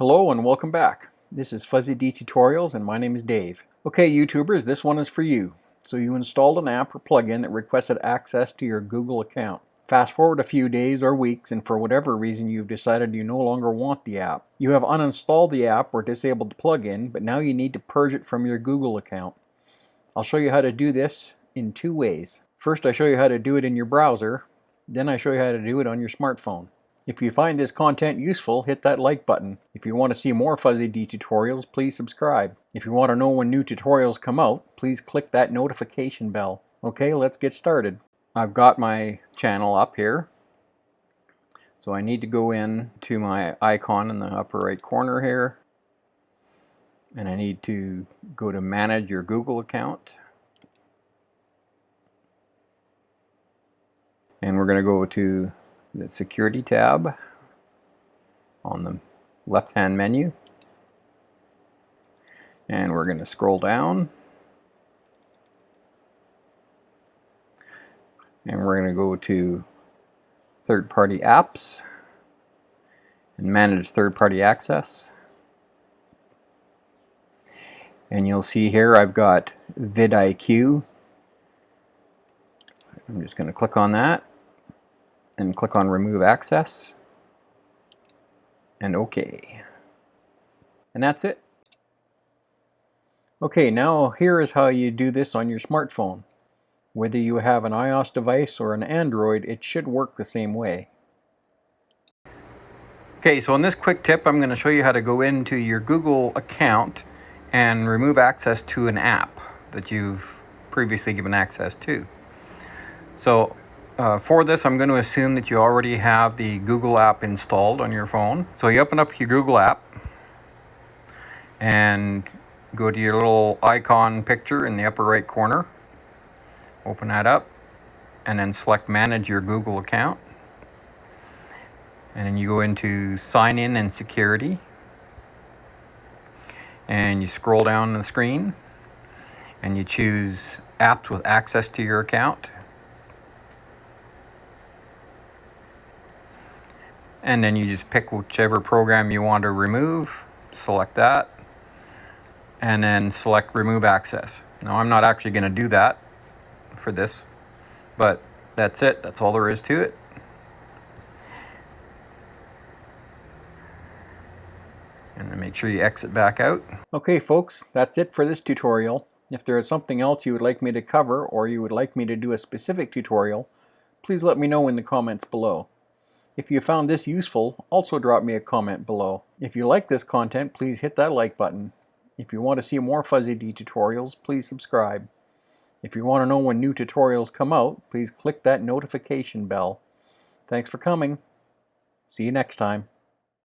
Hello and welcome back. This is Fuzzee Tutorials and my name is Dave. Okay YouTubers, this one is for you. So you installed an app or plugin that requested access to your Google account. Fast forward a few days or weeks and for whatever reason you've decided you no longer want the app. You have uninstalled the app or disabled the plugin, but now you need to purge it from your Google account. I'll show you how to do this in two ways. First I show you how to do it in your browser, then I show you how to do it on your smartphone. If you find this content useful, hit that like button. If you want to see more Fuzzee tutorials, please subscribe. If you want to know when new tutorials come out, please click that notification bell. Okay, let's get started. I've got my channel up here. So I need to go in to my icon in the upper right corner here. And I need to go to manage your Google account. And we're going to go to the security tab on the left hand menu, and we're going to scroll down and we're going to go to third-party apps and manage third-party access. And you'll see here I've got vidIQ. I'm just going to click on that and click on remove access and OK. And that's it. Okay, now here is how you do this on your smartphone. Whether you have an iOS device or an Android, it should work the same way. Okay, so in this quick tip I'm going to show you how to go into your Google account and remove access to an app that you've previously given access to. So for this, I'm going to assume that you already have the Google app installed on your phone. So you open up your Google app and go to your little icon picture in the upper right corner. Open that up and then select Manage Your Google Account. And then you go into Sign In and Security. And you scroll down the screen and you choose Apps with Access to Your Account. And then you just pick whichever program you want to remove, select that, and then select Remove Access. Now I'm not actually going to do that for this, but that's it. That's all there is to it. And then make sure you exit back out. Okay folks, that's it for this tutorial. If there is something else you would like me to cover or you would like me to do a specific tutorial, please let me know in the comments below. If you found this useful, also drop me a comment below. If you like this content, please hit that like button. If you want to see more Fuzzee tutorials, please subscribe. If you want to know when new tutorials come out, please click that notification bell. Thanks for coming. See you next time.